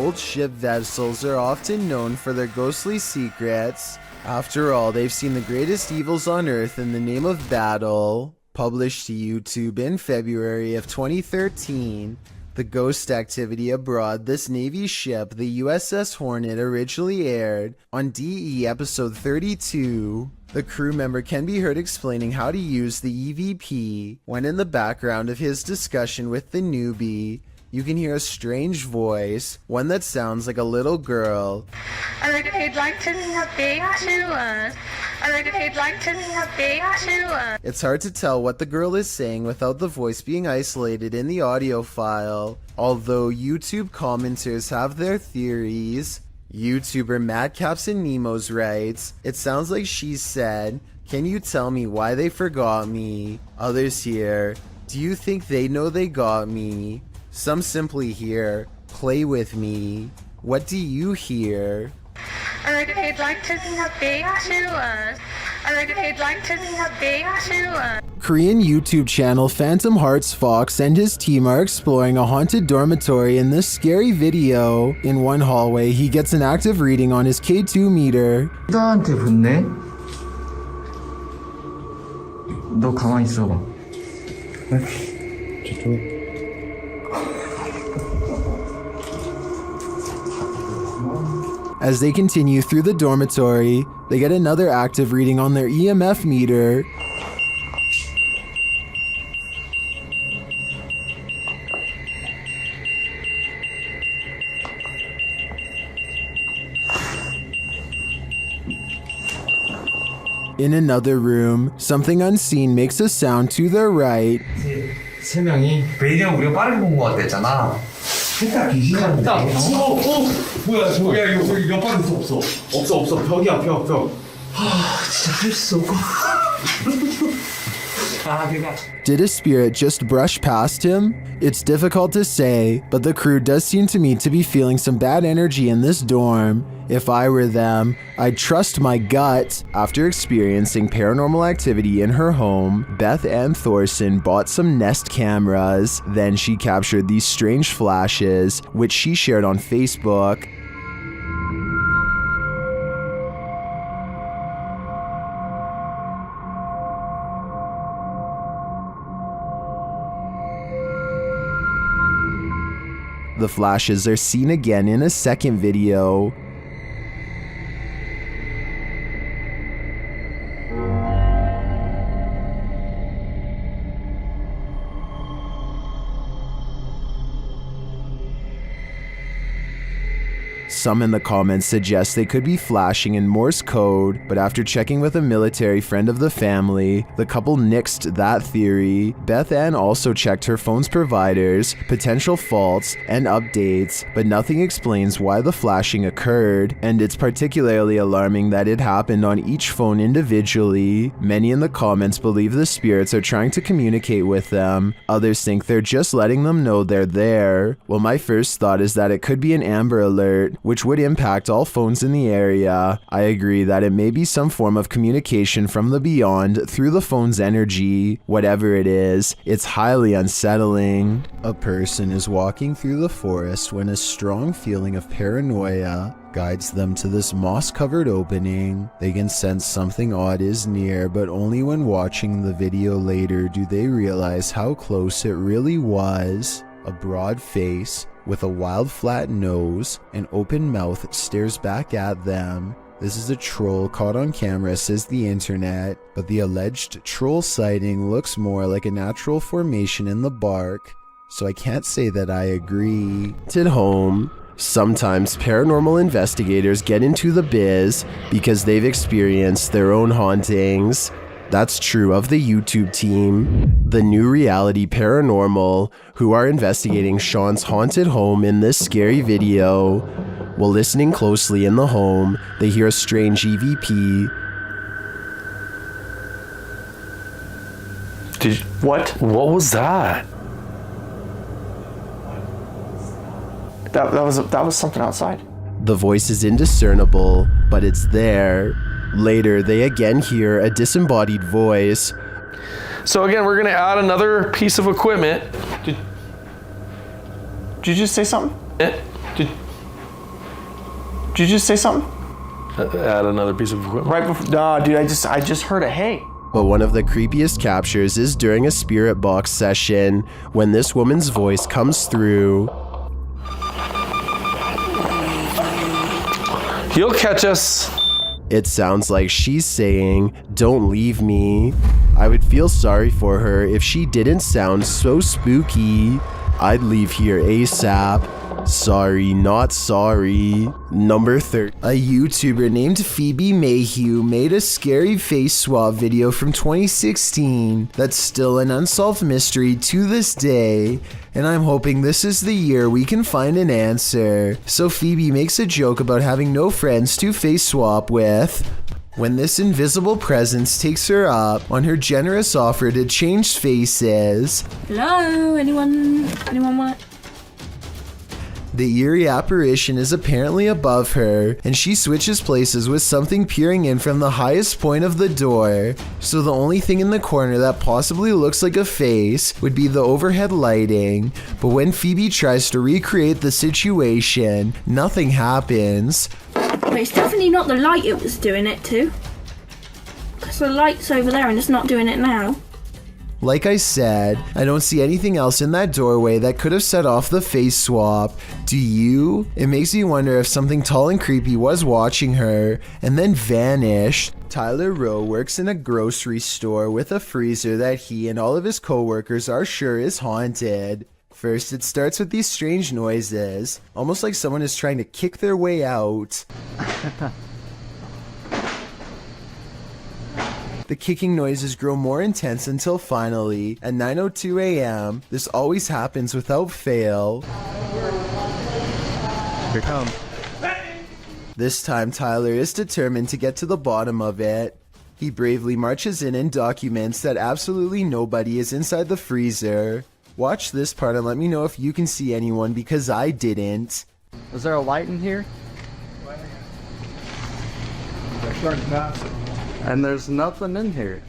old ship vessels are often known for their ghostly secrets. After all, they've seen the greatest evils on Earth in the name of battle. Published to YouTube in February of 2013, The Ghost Activity Abroad, this Navy ship, the USS Hornet, originally aired on DE episode 32. The crew member can be heard explaining how to use the EVP. When in the background of his discussion with the newbie, you can hear a strange voice, one that sounds like a little girl. It's hard to tell what the girl is saying without the voice being isolated in the audio file, although YouTube commenters have their theories. YouTuber Madcaps and Nemos writes, "It sounds like she said, 'Can you tell me why they forgot me?' Others here, 'Do you think they know they got me?' Some simply hear, 'Play with me.' What do you hear?" Korean YouTube channel Phantom Hearts Fox and his team are exploring a haunted dormitory in this scary video. In one hallway, he gets an active reading on his K2 meter. 나한테 붙네? 너 가만히 있어봐. 저쪽. As they continue through the dormitory, they get another active reading on their EMF meter. In another room, something unseen makes a sound to their right. 세 명이 왜냐면 우리가 빠르게 본 것 같았잖아. 색깔 귀신한데. 뭐야 저기야 이거 옆방에서 없어 벽이야 벽. 진짜 할 수 없고. Did a spirit just brush past him? It's difficult to say, but the crew does seem to me to be feeling some bad energy in this dorm. If I were them, I'd trust my gut. After experiencing paranormal activity in her home, Beth Ann Thorson bought some Nest cameras. Then she captured these strange flashes, which she shared on Facebook. The flashes are seen again in a second video. Some in the comments suggest they could be flashing in Morse code, but after checking with a military friend of the family, the couple nixed that theory. Beth Ann also checked her phone's providers, potential faults, and updates, but nothing explains why the flashing occurred, and it's particularly alarming that it happened on each phone individually. Many in the comments believe the spirits are trying to communicate with them. Others think they're just letting them know they're there. Well, my first thought is that it could be an Amber Alert, which would impact all phones in the area. I agree that it may be some form of communication from the beyond through the phone's energy. Whatever it is, it's highly unsettling. A person is walking through the forest when a strong feeling of paranoia guides them to this moss-covered opening. They can sense something odd is near, but only when watching the video later do they realize how close it really was. A broad face with a wild flat nose and open mouth stares back at them. This is a troll caught on camera, says the internet, but the alleged troll sighting looks more like a natural formation in the bark, so I can't say that I agree. At home, sometimes paranormal investigators get into the biz because they've experienced their own hauntings. That's true of the YouTube team, the New Reality Paranormal, who are investigating Sean's haunted home in this scary video. While listening closely in the home, they hear a strange EVP. What was that? That was something outside. The voice is indiscernible, but it's there. Later, they again hear a disembodied voice. So again, we're gonna add another piece of equipment. Did you just say something? Did you just say something? Add another piece of equipment. Right before. Nah, dude, I just heard a hey. But one of the creepiest captures is during a spirit box session when this woman's voice comes through. He'll catch us. It sounds like she's saying, "Don't leave me." I would feel sorry for her if she didn't sound so spooky. I'd leave here ASAP. Sorry, not sorry. Number 30. A YouTuber named Phoebe Mayhew made a scary face swap video from 2016 that's still an unsolved mystery to this day, and I'm hoping this is the year we can find an answer. So Phoebe makes a joke about having no friends to face swap with when this invisible presence takes her up on her generous offer to change faces. Hello, anyone want it? The eerie apparition is apparently above her, and she switches places with something peering in from the highest point of the door. So the only thing in the corner that possibly looks like a face would be the overhead lighting. But when Phoebe tries to recreate the situation, nothing happens. But it's definitely not the light it was doing it to. Because the light's over there and it's not doing it now. Like I said, I don't see anything else in that doorway that could have set off the face swap. Do you? It makes me wonder if something tall and creepy was watching her and then vanished. Tyler Rowe works in a grocery store with a freezer that he and all of his co-workers are sure is haunted. First, it starts with these strange noises, almost like someone is trying to kick their way out. The kicking noises grow more intense until finally, at 9:02 a.m., this always happens without fail. Here it comes. This time, Tyler is determined to get to the bottom of it. He bravely marches in and documents that absolutely nobody is inside the freezer. Watch this part and let me know if you can see anyone, because I didn't. Is there a light in here? And there's nothing in here.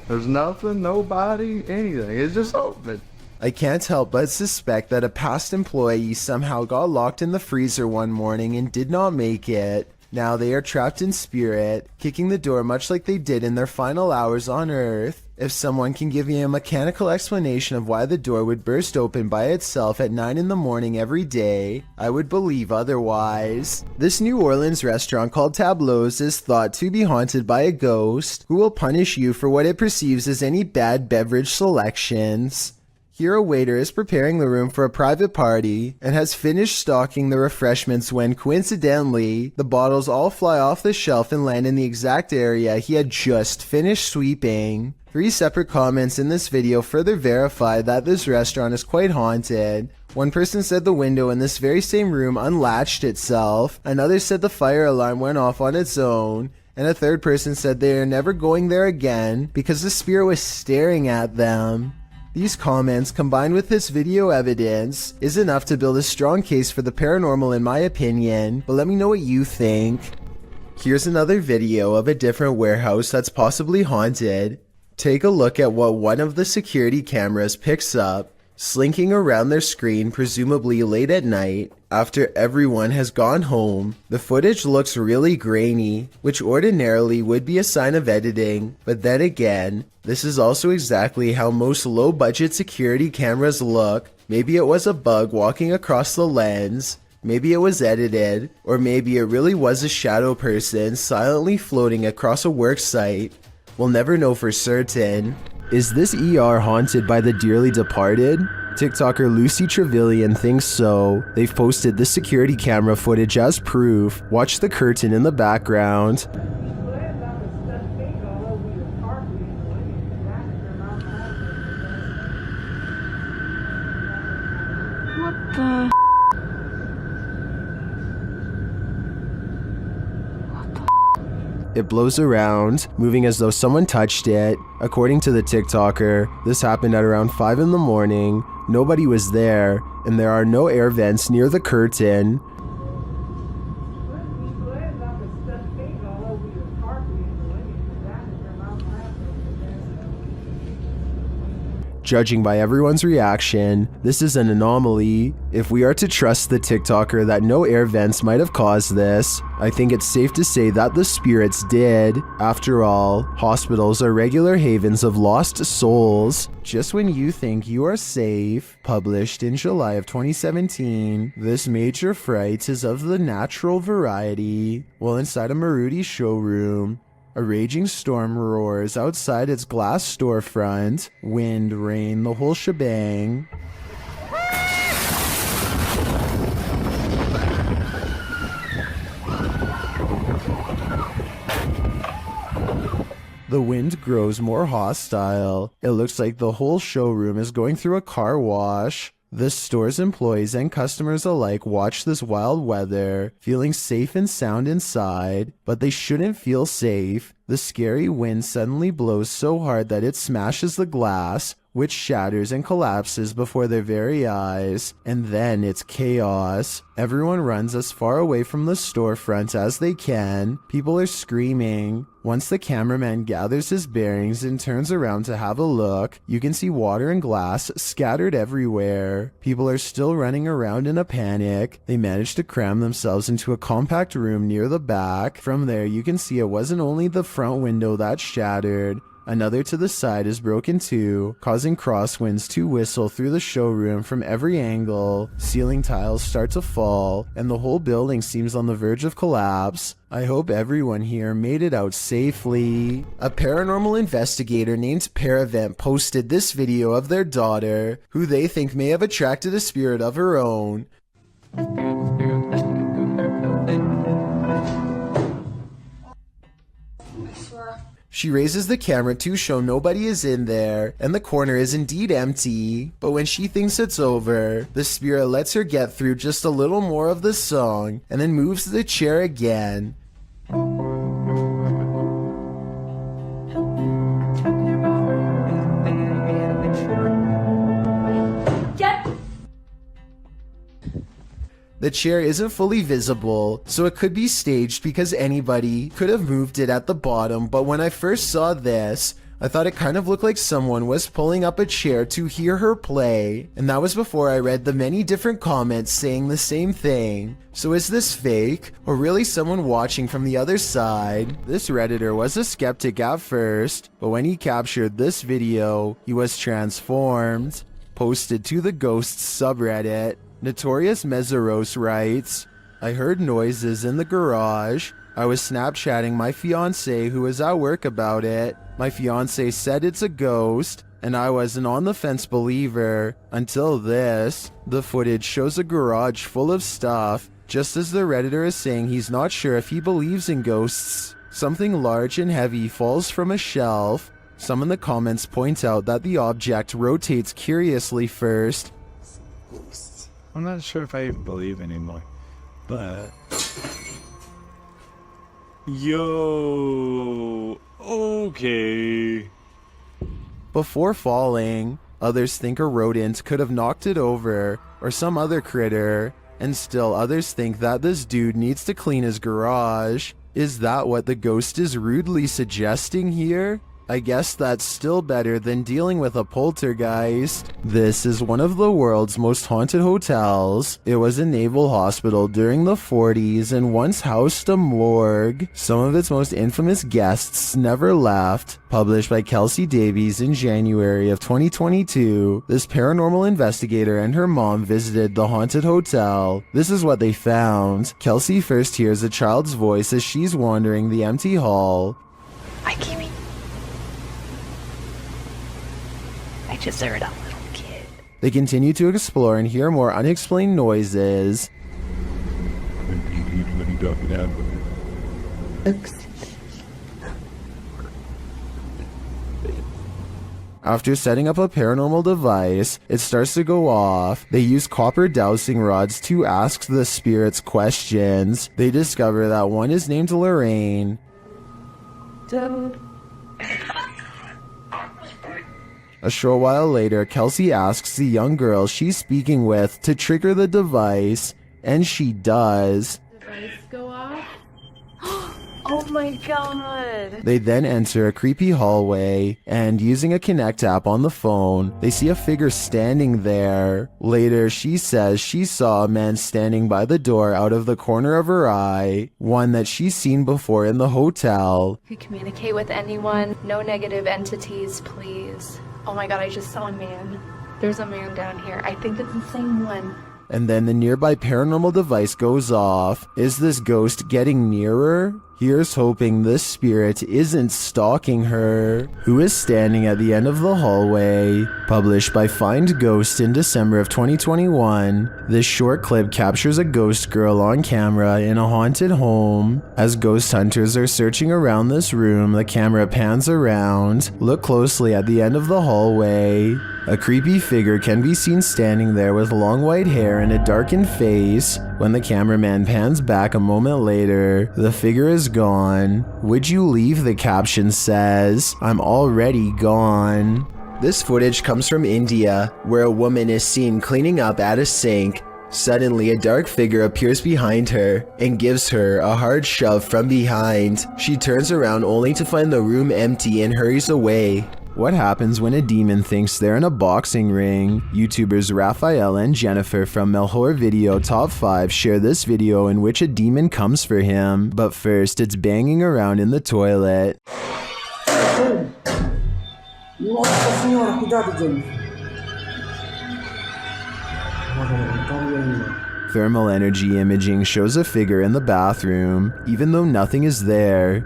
There's nothing, nobody, anything. It's just open. I can't help but suspect that a past employee somehow got locked in the freezer one morning and did not make it. Now they are trapped in spirit, kicking the door much like they did in their final hours on Earth. If someone can give me a mechanical explanation of why the door would burst open by itself at 9 in the morning every day, I would believe otherwise. This New Orleans restaurant called Tableau's is thought to be haunted by a ghost who will punish you for what it perceives as any bad beverage selections. Here a waiter is preparing the room for a private party and has finished stocking the refreshments when, coincidentally, the bottles all fly off the shelf and land in the exact area he had just finished sweeping. 3 separate comments in this video further verify that this restaurant is quite haunted. One person said the window in this very same room unlatched itself, another said the fire alarm went off on its own, and a third person said they are never going there again because the spirit was staring at them. These comments, combined with this video evidence, is enough to build a strong case for the paranormal in my opinion, but let me know what you think. Here's another video of a different warehouse that's possibly haunted. Take a look at what one of the security cameras picks up, slinking around their screen presumably late at night, after everyone has gone home. The footage looks really grainy, which ordinarily would be a sign of editing, but then again, this is also exactly how most low-budget security cameras look. Maybe it was a bug walking across the lens, maybe it was edited, or maybe it really was a shadow person silently floating across a work site. We'll never know for certain. Is this ER haunted by the dearly departed? TikToker Lucy Trevelyan thinks so. They've posted this security camera footage as proof. Watch the curtain in the background. What the? It blows around, moving as though someone touched it. According to the TikToker, this happened at around 5 in the morning. Nobody was there, and there are no air vents near the curtain. Judging by everyone's reaction, this is an anomaly. If we are to trust the TikToker that no air vents might have caused this, I think it's safe to say that the spirits did. After all, hospitals are regular havens of lost souls. Just when you think you are safe. Published in July of 2017, this major fright is of the natural variety. While inside a Madrid showroom, a raging storm roars outside its glass storefront. Wind, rain, the whole shebang. The wind grows more hostile. It looks like the whole showroom is going through a car wash. The store's employees and customers alike watch this wild weather, feeling safe and sound inside, but they shouldn't feel safe. The scary wind suddenly blows so hard that it smashes the glass, which shatters and collapses before their very eyes, and then it's chaos. Everyone runs as far away from the storefront as they can. People are screaming. Once the cameraman gathers his bearings and turns around to have a look, you can see water and glass scattered everywhere. People are still running around in a panic. They manage to cram themselves into a compact room near the back. From there, you can see it wasn't only the front window that shattered. Another to the side is broken too, causing crosswinds to whistle through the showroom from every angle. Ceiling tiles start to fall, and the whole building seems on the verge of collapse. I hope everyone here made it out safely. A paranormal investigator named Paravent posted this video of their daughter, who they think may have attracted a spirit of her own. She raises the camera to show nobody is in there, and the corner is indeed empty. But when she thinks it's over, the spirit lets her get through just a little more of the song, and then moves the chair again. The chair isn't fully visible, so it could be staged because anybody could have moved it at the bottom, but when I first saw this, I thought it kind of looked like someone was pulling up a chair to hear her play, and that was before I read the many different comments saying the same thing. So is this fake, or really someone watching from the other side? This Redditor was a skeptic at first, but when he captured this video, he was transformed. Posted to the Ghosts subreddit. Notorious Meseros writes, I heard noises in the garage. I was Snapchatting my fiance who was at work about it. My fiance said it's a ghost, and I was an on-the-fence believer until this. The footage shows a garage full of stuff, just as the Redditor is saying he's not sure if he believes in ghosts. Something large and heavy falls from a shelf. Some in the comments point out that the object rotates curiously first. I'm not sure if I even believe anymore, but... Yo, okay. Before falling, others think a rodent could have knocked it over, or some other critter, and still others think that this dude needs to clean his garage. Is that what the ghost is rudely suggesting here? I guess that's still better than dealing with a poltergeist. This is one of the world's most haunted hotels. It was a naval hospital during the 40s and once housed a morgue. Some of its most infamous guests never left. Published by Kelsey Davies in January of 2022, this paranormal investigator and her mom visited the haunted hotel. This is what they found. Kelsey first hears a child's voice as she's wandering the empty hall. I just heard a little kid. They continue to explore and hear more unexplained noises. After setting up a paranormal device, it starts to go off. They use copper dowsing rods to ask the spirits questions. They discover that one is named Lorraine. A short while later, Kelsey asks the young girl she's speaking with to trigger the device, and she does. Device go off. Oh my god. They then enter a creepy hallway, and using a Connect app on the phone, they see a figure standing there. Later, she says she saw a man standing by the door out of the corner of her eye, one that she's seen before in the hotel. You communicate with anyone, no negative entities, please. Oh my god, I just saw a man. There's a man down here. I think it's the same one. And then the nearby paranormal device goes off. Is this ghost getting nearer? Here's hoping this spirit isn't stalking her, who is standing at the end of the hallway. Published by Find Ghost in December of 2021, this short clip captures a ghost girl on camera in a haunted home. As ghost hunters are searching around this room, the camera pans around. Look closely at the end of the hallway. A creepy figure can be seen standing there with long white hair and a darkened face. When the cameraman pans back a moment later, the figure is gone. Would you leave? The caption says. I'm already gone. This footage comes from India, where a woman is seen cleaning up at a sink. Suddenly, a dark figure appears behind her and gives her a hard shove from behind. She turns around only to find the room empty and hurries away. What happens when a demon thinks they're in a boxing ring? YouTubers Raphael and Jennifer from Melhor Video Top 5 share this video in which a demon comes for him, but first it's banging around in the toilet. Nossa senhora, cuidado, Jenny. Thermal energy imaging shows a figure in the bathroom, even though nothing is there.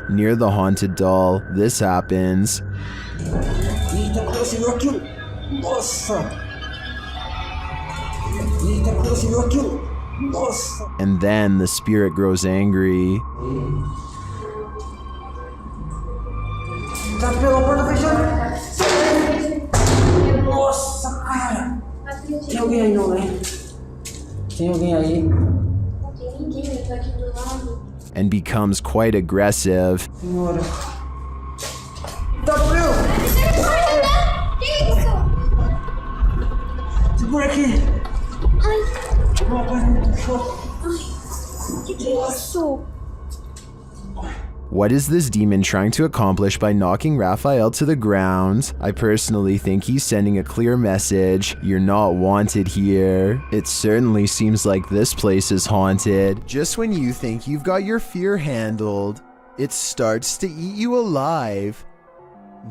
Near the haunted doll, this happens. And then the spirit grows angry. Nossa, cara! Tem alguém aí não, né? Tem alguém aí? Não tem ninguém, ele tá aqui do lado. And becomes quite aggressive. Senhora. Tá frio! Que isso? Segura aqui! Ai! Alguma coisa me puxou. Ai! Que é isso? What is this demon trying to accomplish by knocking Raphael to the ground? I personally think he's sending a clear message. You're not wanted here. It certainly seems like this place is haunted. Just when you think you've got your fear handled, it starts to eat you alive.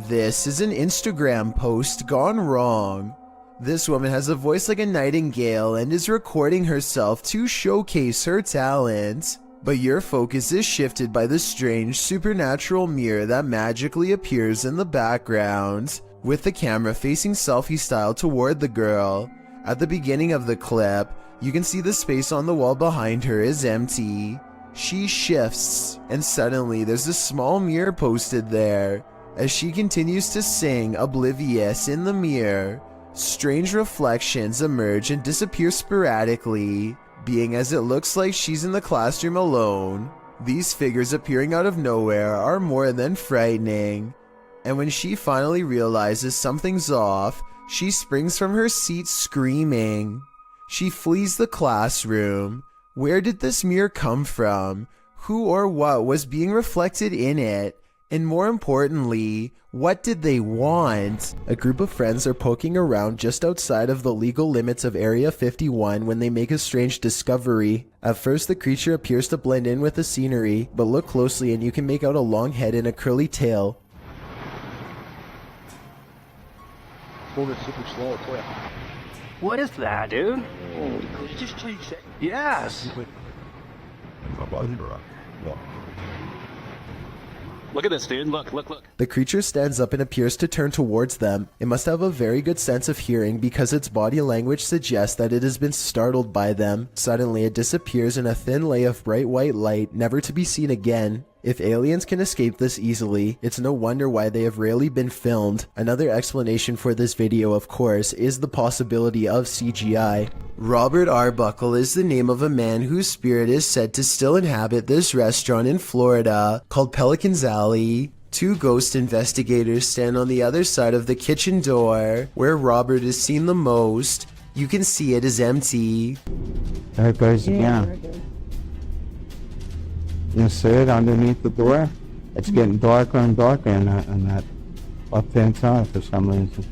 This is an Instagram post gone wrong. This woman has a voice like a nightingale and is recording herself to showcase her talent. But your focus is shifted by the strange supernatural mirror that magically appears in the background, with the camera facing selfie style toward the girl. At the beginning of the clip, you can see the space on the wall behind her is empty. She shifts, and suddenly there's a small mirror posted there. As she continues to sing, oblivious in the mirror, strange reflections emerge and disappear sporadically. Being as it looks like she's in the classroom alone, these figures appearing out of nowhere are more than frightening. And when she finally realizes something's off, she springs from her seat screaming. She flees the classroom. Where did this mirror come from? Who or what was being reflected in it? And more importantly, what did they want? A group of friends are poking around just outside of the legal limits of Area 51 when they make a strange discovery. At first, the creature appears to blend in with the scenery, but look closely and you can make out a long head and a curly tail. What is that, dude? Yes. Look at this, dude. Look, look, look. The creature stands up and appears to turn towards them. It must have a very good sense of hearing because its body language suggests that it has been startled by them. Suddenly, it disappears in a thin lay of bright white light, never to be seen again. If aliens can escape this easily, it's no wonder why they have rarely been filmed. Another explanation for this video, of course, is the possibility of CGI. Robert Arbuckle is the name of a man whose spirit is said to still inhabit this restaurant in Florida called Pelican's Alley. Two ghost investigators stand on the other side of the kitchen door, where Robert is seen the most. You can see it is empty. There it goes again. You see it underneath the door? It's getting darker and darker in that left-hand side for some reason.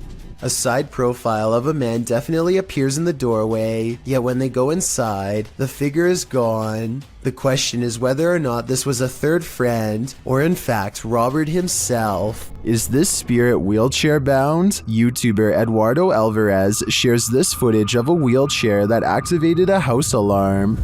A side profile of a man definitely appears in the doorway, yet when they go inside, the figure is gone. The question is whether or not this was a third friend, or in fact Robert himself. Is this spirit wheelchair bound? YouTuber Eduardo Alvarez shares this footage of a wheelchair that activated a house alarm.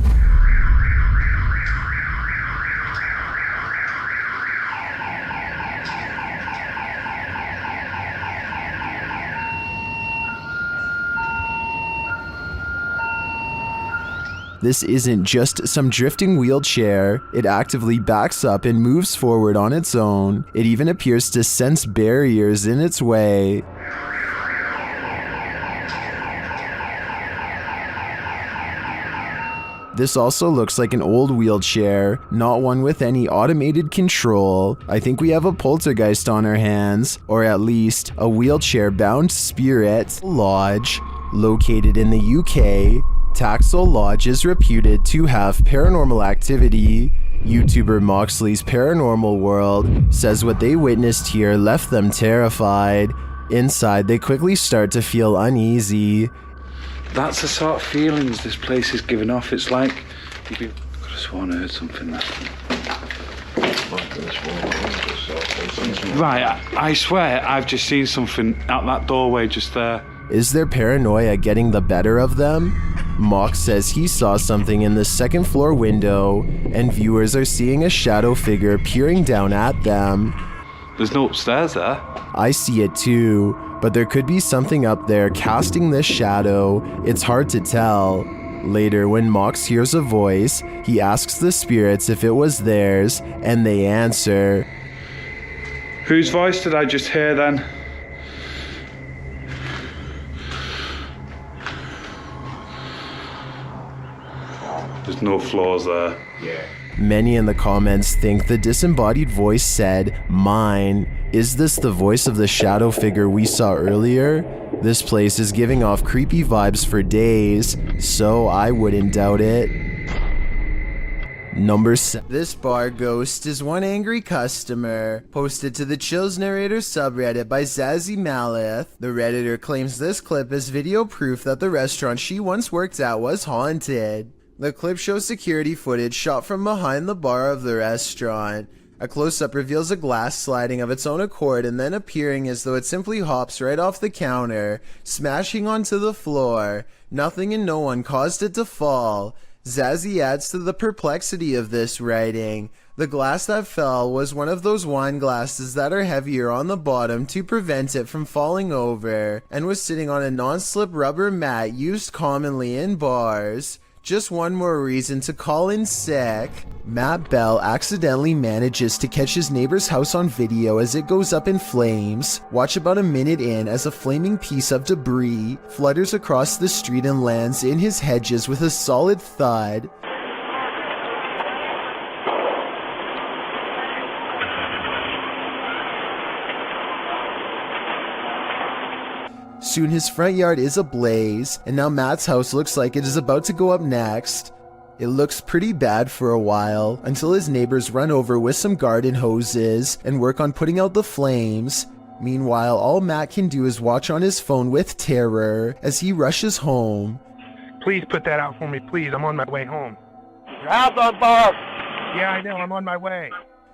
This isn't just some drifting wheelchair, it actively backs up and moves forward on its own. It even appears to sense barriers in its way. This also looks like an old wheelchair, not one with any automated control. I think we have a poltergeist on our hands, or at least a wheelchair-bound spirit. Lodge, located in the UK. Taxel Lodge is reputed to have paranormal activity. YouTuber Moxley's Paranormal World says what they witnessed here left them terrified. Inside, they quickly start to feel uneasy. That's the sort of feelings this place is giving off. It's like I could have sworn I heard something there. Right, I swear I've just seen something out that doorway just there. Is their paranoia getting the better of them? Mox says he saw something in the second floor window, and viewers are seeing a shadow figure peering down at them. There's no upstairs there. I see it too, but there could be something up there casting this shadow. It's hard to tell. Later, when Mox hears a voice, he asks the spirits if it was theirs, and they answer. Whose voice did I just hear then? There's no floors there. Yeah. Many in the comments think the disembodied voice said, "Mine." Is this the voice of the shadow figure we saw earlier? This place is giving off creepy vibes for days, so I wouldn't doubt it. Number 7. This bar ghost is one angry customer. Posted to the Chills Narrator subreddit by Zazie Malith. The Redditor claims this clip is video proof that the restaurant she once worked at was haunted. The clip shows security footage shot from behind the bar of the restaurant. A close-up reveals a glass sliding of its own accord and then appearing as though it simply hops right off the counter, smashing onto the floor. Nothing and no one caused it to fall. Zazie adds to the perplexity of this writing. The glass that fell was one of those wine glasses that are heavier on the bottom to prevent it from falling over, and was sitting on a non-slip rubber mat used commonly in bars. Just one more reason to call in sick. Matt Bell accidentally manages to catch his neighbor's house on video as it goes up in flames. Watch about a minute in as a flaming piece of debris flutters across the street and lands in his hedges with a solid thud. Soon his front yard is ablaze, and now Matt's house looks like it is about to go up next. It looks pretty bad for a while, until his neighbors run over with some garden hoses and work on putting out the flames. Meanwhile, all Matt can do is watch on his phone with terror as he rushes home. Please put that out for me, please. I'm on my way home. Your house on fire! Yeah, I know. I'm on my way.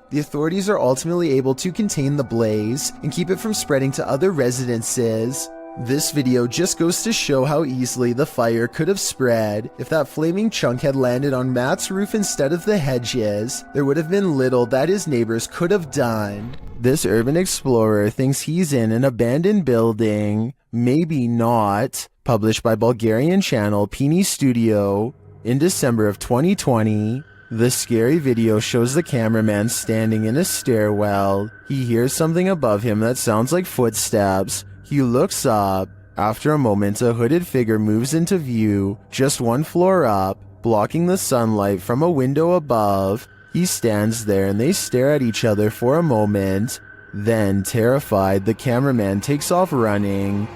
The authorities are ultimately able to contain the blaze and keep it from spreading to other residences. This video just goes to show how easily the fire could have spread. If that flaming chunk had landed on Matt's roof instead of the hedges, there would have been little that his neighbors could have done. This urban explorer thinks he's in an abandoned building. Maybe not. Published by Bulgarian channel Pini Studio in December of 2020. The scary video shows the cameraman standing in a stairwell. He hears something above him that sounds like footsteps. He looks up. After a moment, a hooded figure moves into view, just one floor up, blocking the sunlight from a window above. He stands there and they stare at each other for a moment. Then, terrified, the cameraman takes off running.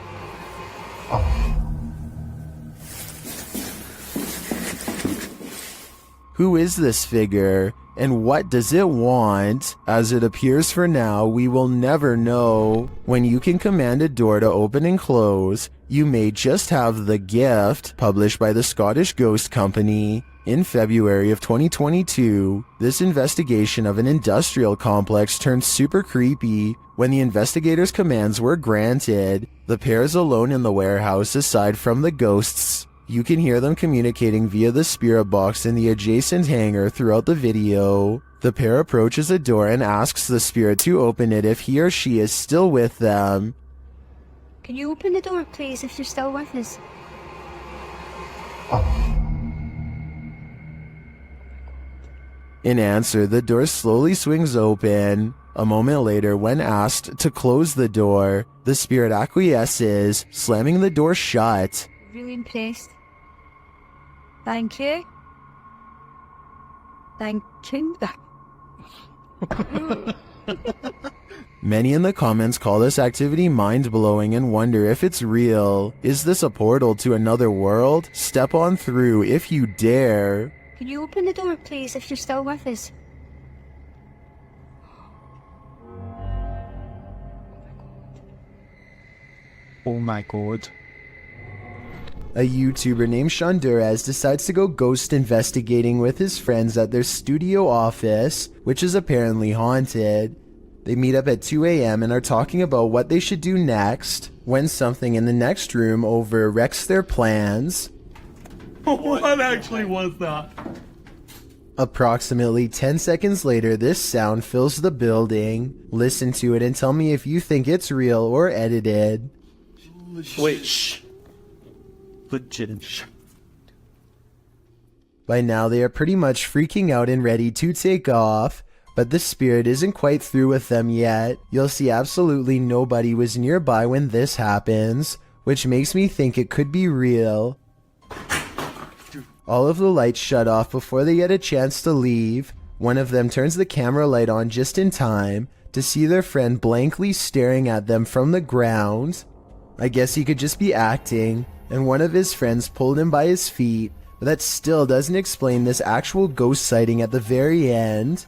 Who is this figure, and what does it want? As it appears for now, we will never know. When you can command a door to open and close, you may just have the gift, published by the Scottish Ghost Company. In February of 2022, this investigation of an industrial complex turned super creepy when the investigators' commands were granted. The pair is alone in the warehouse aside from the ghosts. You can hear them communicating via the spirit box in the adjacent hangar throughout the video. The pair approaches a door and asks the spirit to open it if he or she is still with them. Can you open the door, please, if you're still with us? In answer, the door slowly swings open. A moment later, when asked to close the door, the spirit acquiesces, slamming the door shut. Really impressed. Thank you. Thank you. Many in the comments call this activity mind-blowing and wonder if it's real. Is this a portal to another world? Step on through if you dare. Can you open the door, please, if you're still with us? Oh my god. A YouTuber named Shondurez decides to go ghost investigating with his friends at their studio office, which is apparently haunted. They meet up at 2 a.m. and are talking about what they should do next, when something in the next room over wrecks their plans. What actually was that? Approximately 10 seconds later, this sound fills the building. Listen to it and tell me if you think it's real or edited. Wait, shh. Legit. By now, they are pretty much freaking out and ready to take off, but the spirit isn't quite through with them yet. You'll see absolutely nobody was nearby when this happens, which makes me think it could be real. All of the lights shut off before they get a chance to leave. One of them turns the camera light on just in time to see their friend blankly staring at them from the ground. I guess he could just be acting, and one of his friends pulled him by his feet, but that still doesn't explain this actual ghost sighting at the very end.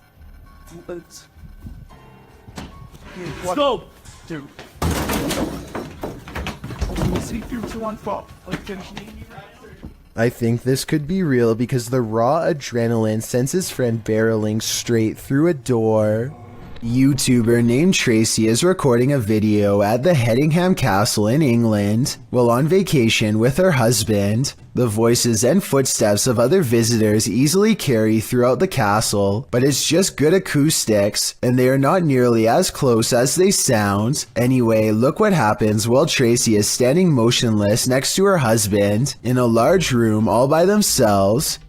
Scope! Dude. See through to one fall. I think this could be real because the raw adrenaline sends his friend barreling straight through a door. YouTuber named Tracy is recording a video at the Hedingham Castle in England while on vacation with her husband. The voices and footsteps of other visitors easily carry throughout the castle, but it's just good acoustics, and they are not nearly as close as they sound. Anyway, look what happens while Tracy is standing motionless next to her husband in a large room all by themselves.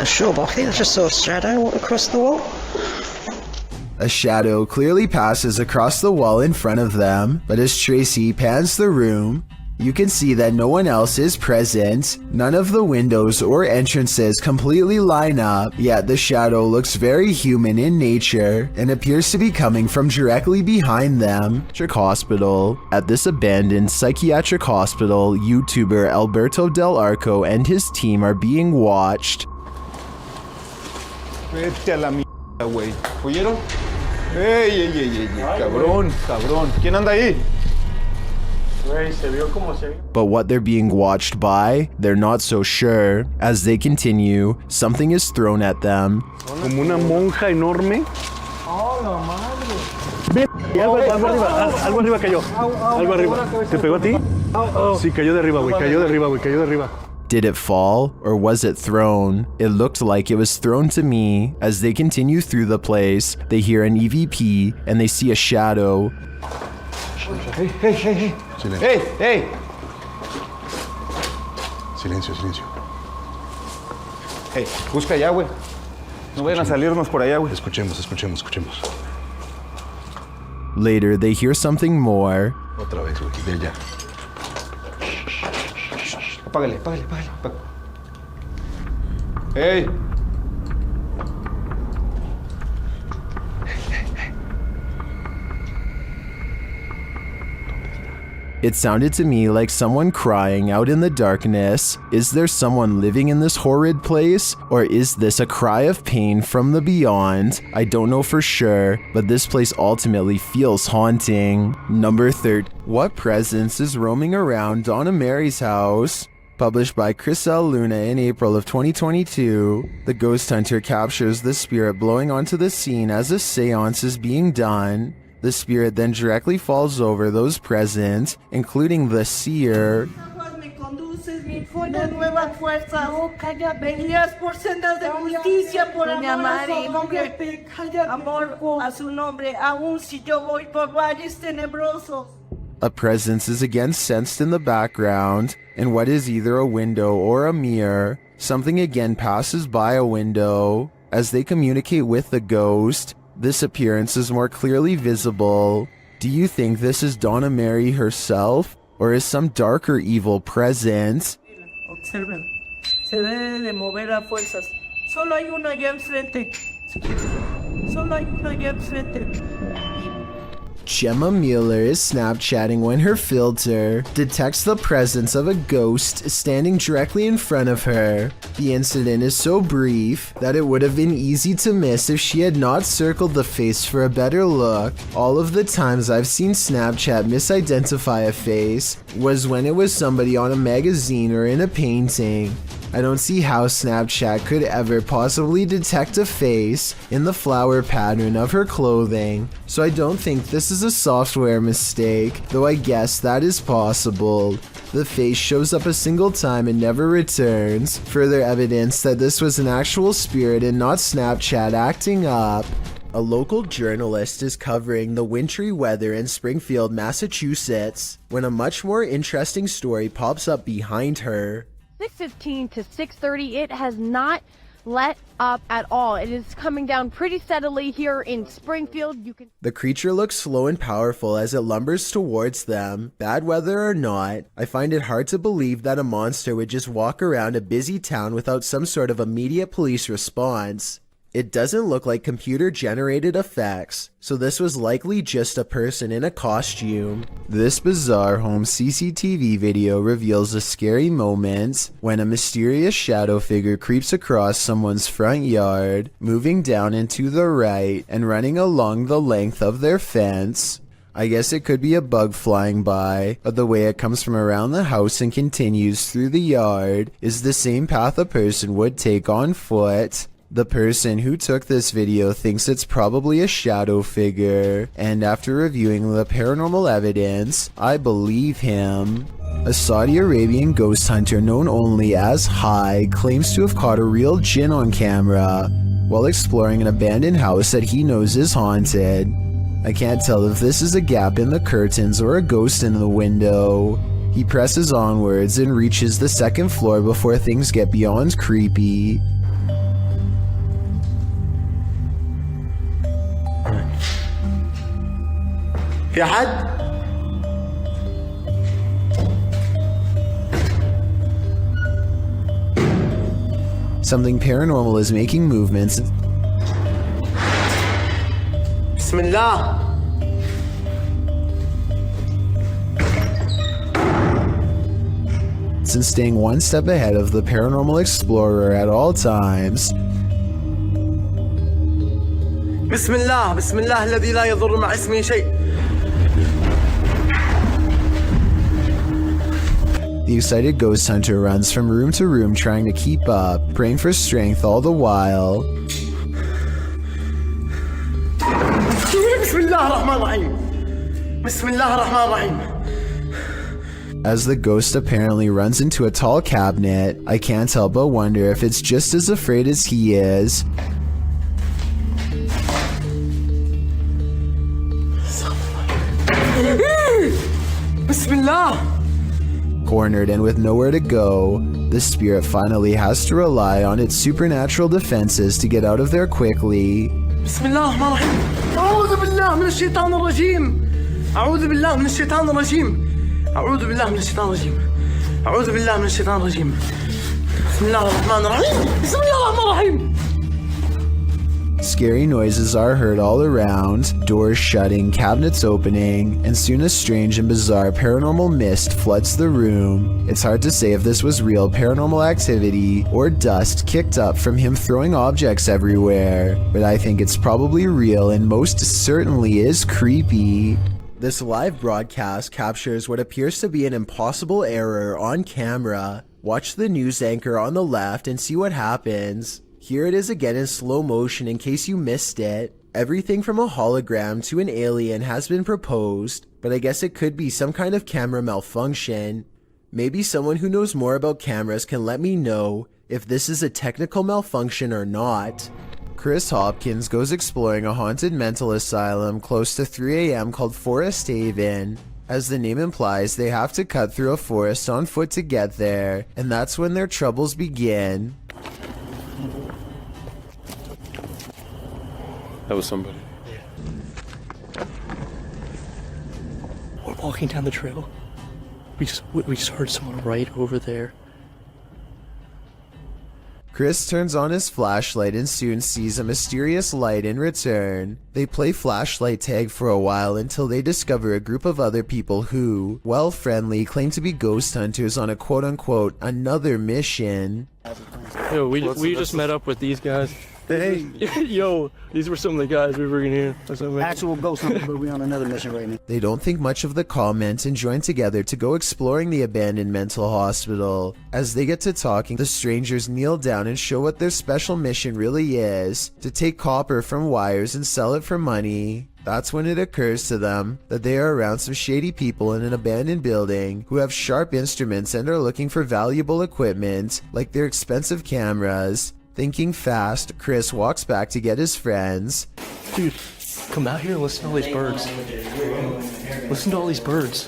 Sure, but I think I just saw a shadow across the wall. A shadow clearly passes across the wall in front of them, but as Tracy pans the room, you can see that no one else is present. None of the windows or entrances completely line up, yet the shadow looks very human in nature and appears to be coming from directly behind them. Hospital. At this abandoned psychiatric hospital, YouTuber Alberto Del Arco and his team are being watched. Vete a la mierda, güey. ¿Oyeron? ¡Ey! Cabrón. ¿Quién anda ahí? But what they're being watched by, they're not so sure. As they continue, something is thrown at them. Como una monja enorme. ¡Oh, la madre! Algo arriba cayó. Algo arriba. ¿Te pegó a ti? Sí, cayó de arriba, güey. Cayó de arriba. Did it fall, or was it thrown? It looked like it was thrown to me. As they continue through the place, they hear an EVP, and they see a shadow. Hey! Silencio. Hey! Silencio. Hey, busca allá, güey. No vayan a salirnos por allá, güey. Escuchemos. Later, they hear something more. Otra vez, güey. De allá. Apágale. Hey. It sounded to me like someone crying out in the darkness. Is there someone living in this horrid place? Or is this a cry of pain from the beyond? I don't know for sure, but this place ultimately feels haunting. Number 30. What presence is roaming around Donna Mary's house? Published by Chris L. Luna in April of 2022, the ghost hunter captures the spirit blowing onto the scene as a seance is being done. The spirit then directly falls over those present, including the seer. A presence is again sensed in the background, in what is either a window or a mirror. Something again passes by a window. As they communicate with the ghost, this appearance is more clearly visible. Do you think this is Donna Mary herself, or is some darker evil present? Observen. Se debe de mover a fuerzas. Solo hay uno allá enfrente. Solo hay uno allá enfrente. Gemma Mueller is Snapchatting when her filter detects the presence of a ghost standing directly in front of her. The incident is so brief that it would have been easy to miss if she had not circled the face for a better look. All of the times I've seen Snapchat misidentify a face was when it was somebody on a magazine or in a painting. I don't see how Snapchat could ever possibly detect a face in the flower pattern of her clothing, so I don't think this is a software mistake, though I guess that is possible. The face shows up a single time and never returns, further evidence that this was an actual spirit and not Snapchat acting up. A local journalist is covering the wintry weather in Springfield, Massachusetts, when a much more interesting story pops up behind her. 6:15 to 6:30, it has not let up at all. It is coming down pretty steadily here in Springfield. The creature looks slow and powerful as it lumbers towards them. Bad weather or not, I find it hard to believe that a monster would just walk around a busy town without some sort of immediate police response. It doesn't look like computer-generated effects, so this was likely just a person in a costume. This bizarre home CCTV video reveals a scary moment when a mysterious shadow figure creeps across someone's front yard, moving down and to the right and running along the length of their fence. I guess it could be a bug flying by, but the way it comes from around the house and continues through the yard is the same path a person would take on foot. The person who took this video thinks it's probably a shadow figure, and after reviewing the paranormal evidence, I believe him. A Saudi Arabian ghost hunter known only as Hai claims to have caught a real jinn on camera while exploring an abandoned house that he knows is haunted. I can't tell if this is a gap in the curtains or a ghost in the window. He presses onwards and reaches the second floor before things get beyond creepy. في حد؟ Something paranormal is making movements. بسم الله. And staying one step ahead of the paranormal explorer at all times. بسم الله بسم الله الذي لا يضر مع اسمه شيء. The excited ghost hunter runs from room to room trying to keep up, praying for strength all the while. بسم الله الرحمن الرحيم. بسم الله الرحمن الرحيم. As the ghost apparently runs into a tall cabinet, I can't help but wonder if it's just as afraid as he is. Bismillah. Cornered and with nowhere to go, the spirit finally has to rely on its supernatural defenses to get out of there quickly. Bismillah الرحمن الرحيم. أعوذ بالله من الشيطان الرجيم. أعوذ بالله من الشيطان الرجيم. أعوذ بالله من الشيطان الرجيم. أعوذ بالله من الشيطان الرجيم. بسم الله الرحمن الرحيم بسم الله الرحمن الرحيم. Scary noises are heard all around, doors shutting, cabinets opening, and soon a strange and bizarre paranormal mist floods the room. It's hard to say if this was real paranormal activity or dust kicked up from him throwing objects everywhere, but I think it's probably real and most certainly is creepy. This live broadcast captures what appears to be an impossible error on camera. Watch the news anchor on the left and see what happens. Here it is again in slow motion in case you missed it. Everything from a hologram to an alien has been proposed, but I guess it could be some kind of camera malfunction. Maybe someone who knows more about cameras can let me know if this is a technical malfunction or not. Chris Hopkins goes exploring a haunted mental asylum close to 3 a.m. called Forest Haven. As the name implies, they have to cut through a forest on foot to get there, and that's when their troubles begin. That was somebody. We're walking down the trail. We just heard someone right over there. Chris turns on his flashlight and soon sees a mysterious light in return. They play flashlight tag for a while until they discover a group of other people who, while friendly, claim to be ghost hunters on a quote-unquote another mission. Yo, we just met up with these guys. Hey. Yo, these were some of the guys we were in here. Actual ghost hunters, but we're on another mission right now. They don't think much of the comment and join together to go exploring the abandoned mental hospital. As they get to talking, the strangers kneel down and show what their special mission really is: to take copper from wires and sell it for money. That's when it occurs to them that they are around some shady people in an abandoned building who have sharp instruments and are looking for valuable equipment, like their expensive cameras. Thinking fast, Chris walks back to get his friends. Dude, come out here and listen to all these birds. Listen to all these birds.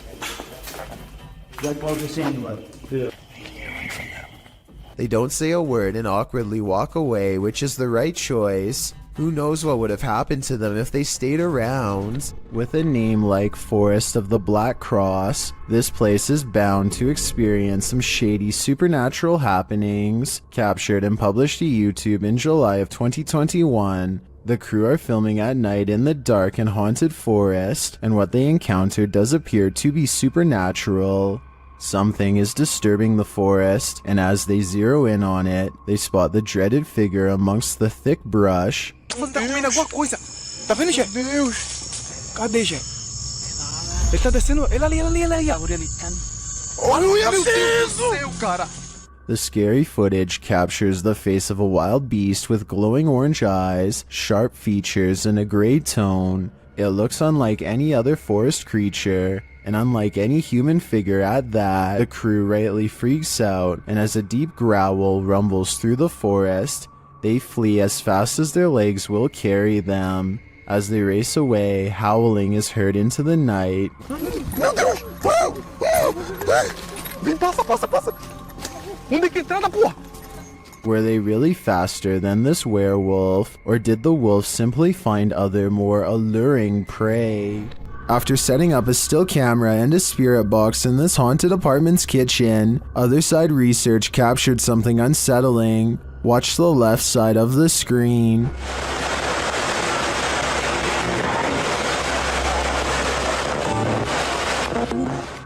They don't say a word and awkwardly walk away, which is the right choice. Who knows what would have happened to them if they stayed around? With a name like Forest of the Black Cross, this place is bound to experience some shady supernatural happenings. Captured and published to YouTube in July of 2021, the crew are filming at night in the dark and haunted forest, and what they encounter does appear to be supernatural. Something is disturbing the forest, and as they zero in on it, they spot the dreaded figure amongst the thick brush. May nagwa coisa. Tá vendo, Che? Deus. Cadê, Che? Ele tá descendo. Ele ali. Olha, meu Deus do céu, cara. The scary footage captures the face of a wild beast with glowing orange eyes, sharp features, and a gray tone. It looks unlike any other forest creature, and unlike any human figure at that. The crew rightly freaks out, and as a deep growl rumbles through the forest, they flee as fast as their legs will carry them. As they race away, howling is heard into the night. Meu Deus! Passa! Onde é que entrada, porra? Were they really faster than this werewolf, or did the wolf simply find other more alluring prey? After setting up a still camera and a spirit box in this haunted apartment's kitchen, Other Side Research captured something unsettling. Watch the left side of the screen.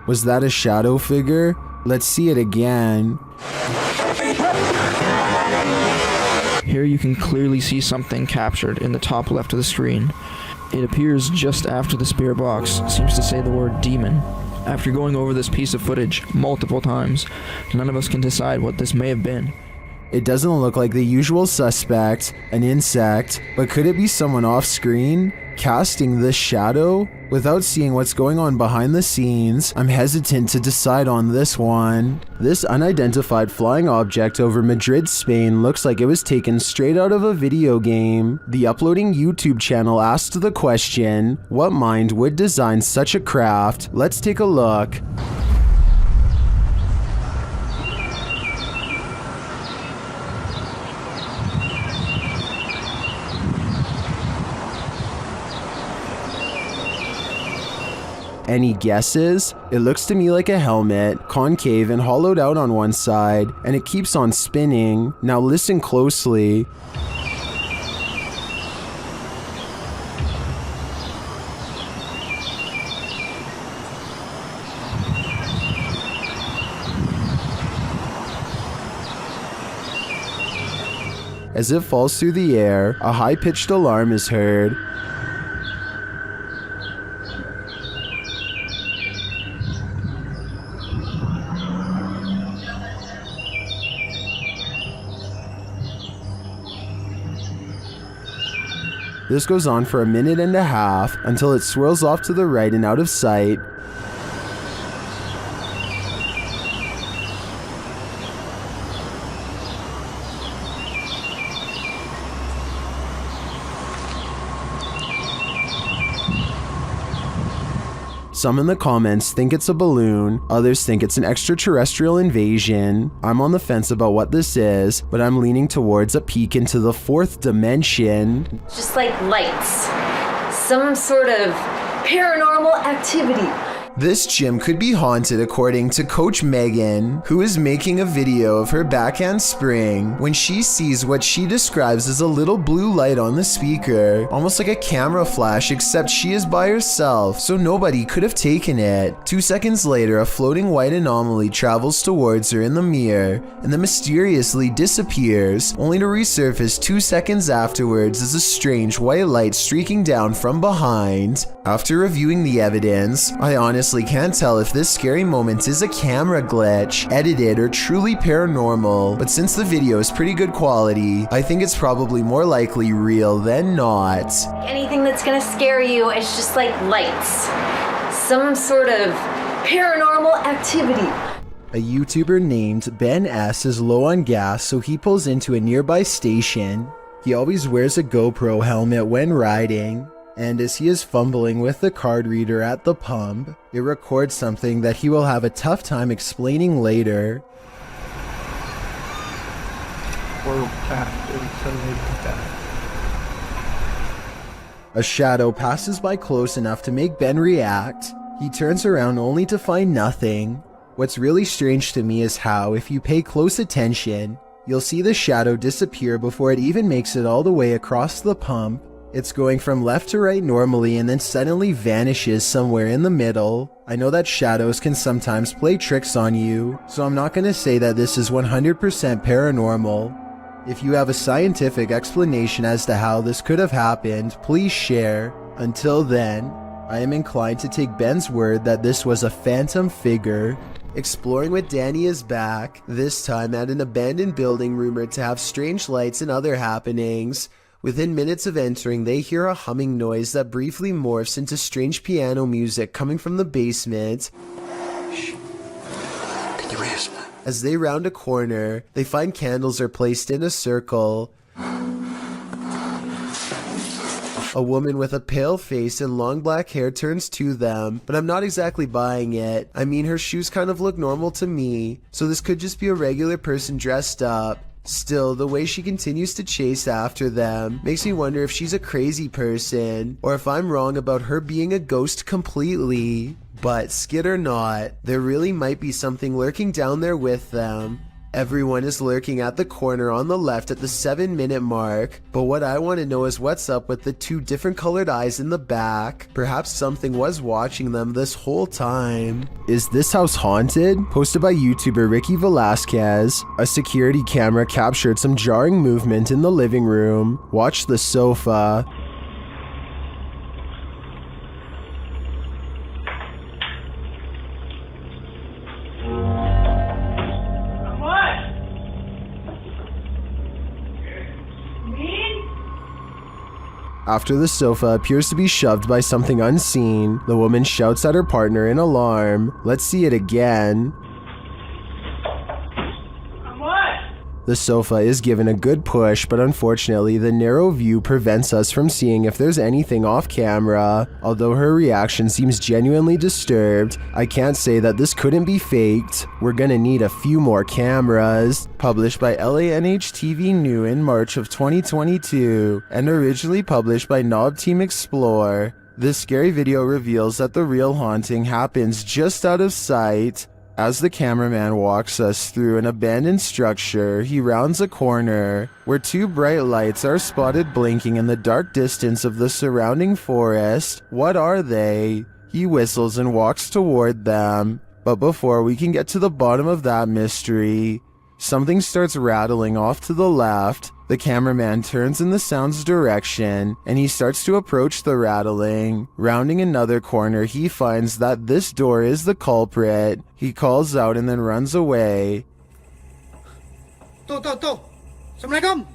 Was that a shadow figure? Let's see it again. Here you can clearly see something captured in the top left of the screen. It appears just after the spirit box seems to say the word demon. After going over this piece of footage multiple times, none of us can decide what this may have been. It doesn't look like the usual suspect, an insect, but could it be someone off screen, casting this shadow? Without seeing what's going on behind the scenes, I'm hesitant to decide on this one. This unidentified flying object over Madrid, Spain looks like it was taken straight out of a video game. The uploading YouTube channel asked the question, what mind would design such a craft? Let's take a look. Any guesses? It looks to me like a helmet, concave and hollowed out on one side, and it keeps on spinning. Now listen closely. As it falls through the air, a high-pitched alarm is heard. This goes on for a minute and a half until it swirls off to the right and out of sight. Some in the comments think it's a balloon, others think it's an extraterrestrial invasion. I'm on the fence about what this is, but I'm leaning towards a peek into the fourth dimension. Just like lights. Some sort of paranormal activity. This gym could be haunted according to Coach Megan, who is making a video of her backhand spring when she sees what she describes as a little blue light on the speaker, almost like a camera flash, except she is by herself, so nobody could have taken it. 2 seconds later, a floating white anomaly travels towards her in the mirror and then mysteriously disappears, only to resurface 2 seconds afterwards as a strange white light streaking down from behind. After reviewing the evidence, I honestly can't tell if this scary moment is a camera glitch, edited, or truly paranormal, but since the video is pretty good quality, I think it's probably more likely real than not. Anything that's gonna scare you is just like lights. Some sort of paranormal activity. A YouTuber named Ben S is low on gas, so he pulls into a nearby station. He always wears a GoPro helmet when riding, and as he is fumbling with the card reader at the pump, it records something that he will have a tough time explaining later. A shadow passes by close enough to make Ben react. He turns around only to find nothing. What's really strange to me is how, if you pay close attention, you'll see the shadow disappear before it even makes it all the way across the pump. It's going from left to right normally and then suddenly vanishes somewhere in the middle. I know that shadows can sometimes play tricks on you, so I'm not going to say that this is 100% paranormal. If you have a scientific explanation as to how this could have happened, please share. Until then, I am inclined to take Ben's word that this was a phantom figure. Exploring with Danny is back, this time at an abandoned building rumored to have strange lights and other happenings. Within minutes of entering, they hear a humming noise that briefly morphs into strange piano music coming from the basement. Shh. Can you hear? As they round a corner, they find candles are placed in a circle. A woman with a pale face and long black hair turns to them, but I'm not exactly buying it. I mean, her shoes kind of look normal to me, so this could just be a regular person dressed up. Still, the way she continues to chase after them makes me wonder if she's a crazy person, or if I'm wrong about her being a ghost completely. But skid or not, there really might be something lurking down there with them. Everyone is lurking at the corner on the left at the 7-minute mark, but what I want to know is what's up with the 2 different colored eyes in the back. Perhaps something was watching them this whole time. Is this house haunted? Posted by YouTuber Ricky Velasquez. A security camera captured some jarring movement in the living room. Watch the sofa. After the sofa appears to be shoved by something unseen, the woman shouts at her partner in alarm. Let's see it again. The sofa is given a good push, but unfortunately the narrow view prevents us from seeing if there's anything off camera. Although her reaction seems genuinely disturbed, I can't say that this couldn't be faked. We're gonna need a few more cameras. Published by LANH-TV New in March of 2022, and originally published by Knob Team Explore. This scary video reveals that the real haunting happens just out of sight. As the cameraman walks us through an abandoned structure, he rounds a corner where two bright lights are spotted blinking in the dark distance of the surrounding forest. What are they? He whistles and walks toward them. But before we can get to the bottom of that mystery, something starts rattling off to the left. The cameraman turns in the sound's direction, and he starts to approach the rattling. Rounding another corner, he finds that this door is the culprit. He calls out and then runs away. Assalamualaikum.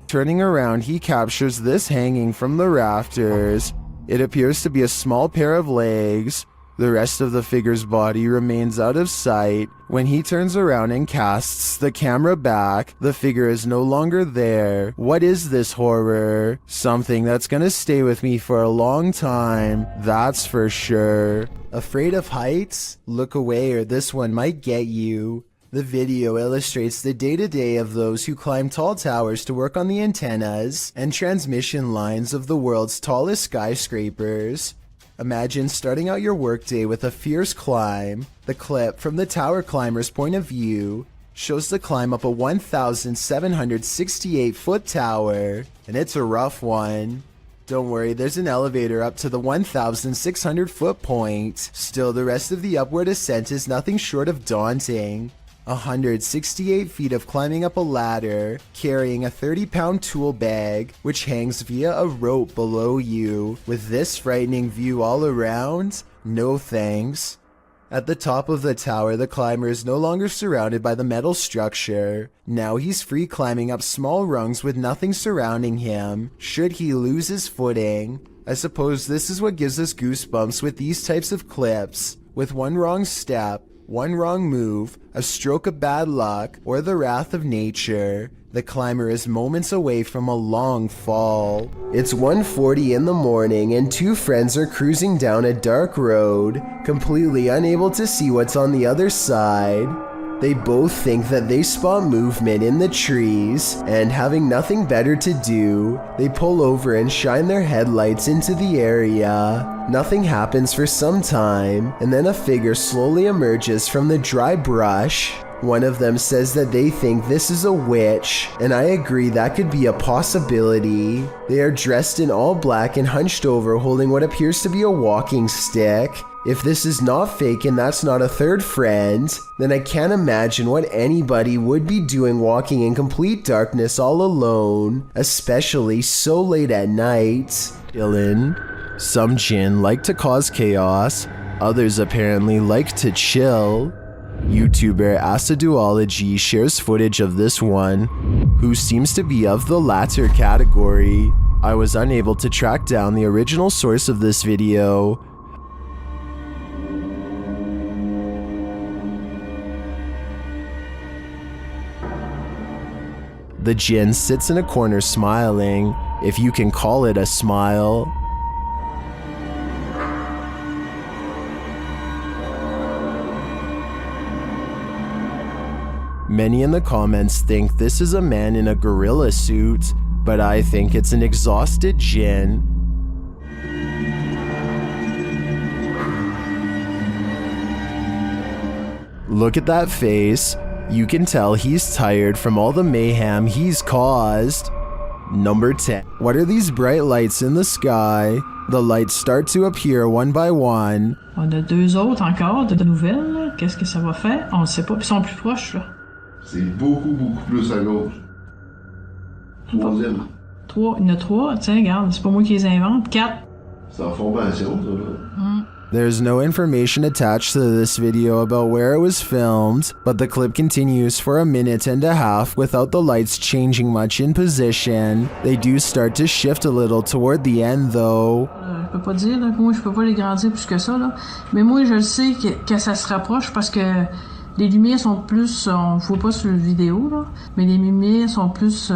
Turning around, he captures this hanging from the rafters. It appears to be a small pair of legs. The rest of the figure's body remains out of sight. When he turns around and casts the camera back, the figure is no longer there. What is this horror? Something that's gonna stay with me for a long time, that's for sure. Afraid of heights? Look away or this one might get you. The video illustrates the day-to-day of those who climb tall towers to work on the antennas and transmission lines of the world's tallest skyscrapers. Imagine starting out your workday with a fierce climb. The clip from the tower climber's point of view shows the climb up a 1,768-foot tower, and it's a rough one. Don't worry, there's an elevator up to the 1,600-foot point. Still, the rest of the upward ascent is nothing short of daunting. 168 feet of climbing up a ladder, carrying a 30-pound tool bag, which hangs via a rope below you. With this frightening view all around, no thanks. At the top of the tower, the climber is no longer surrounded by the metal structure. Now he's free climbing up small rungs with nothing surrounding him, should he lose his footing. I suppose this is what gives us goosebumps with these types of clips. With one wrong step, one wrong move, a stroke of bad luck, or the wrath of nature, the climber is moments away from a long fall. It's 1:40 in the morning and two friends are cruising down a dark road, completely unable to see what's on the other side. They both think that they spot movement in the trees, and having nothing better to do, they pull over and shine their headlights into the area. Nothing happens for some time, and then a figure slowly emerges from the dry brush. One of them says that they think this is a witch, and I agree that could be a possibility. They are dressed in all black and hunched over, holding what appears to be a walking stick. If this is not fake and that's not a third friend, then I can't imagine what anybody would be doing walking in complete darkness all alone, especially so late at night. Dylan. Some jinn like to cause chaos, others apparently like to chill. YouTuber Aciduology shares footage of this one, who seems to be of the latter category. I was unable to track down the original source of this video. The jinn sits in a corner smiling, if you can call it a smile. Many in the comments think this is a man in a gorilla suit, but I think it's an exhausted jinn. Look at that face. You can tell he's tired from all the mayhem he's caused. Number 10. What are these bright lights in the sky? The lights start to appear one by one. On a deux autres encore de nouvelles, là. Qu'est-ce que ça va faire? On ne sait pas, puis ils sont plus proches, là. C'est beaucoup plus à gauche. Troisième. Trois, il y en a trois, tiens, regarde, c'est pas moi qui les invente. 4. C'est en formation, ça, là. There's no information attached to this video about where it was filmed, but the clip continues for a minute and a half without the lights changing much in position. They do start to shift a little toward the end though. Je peux pas dire, là, moi je peux pas les grandir plus que ça, là. Mais moi je le sais que ça se rapproche parce que les lumières sont plus, on voit pas sur la vidéo, là, mais les lumières sont plus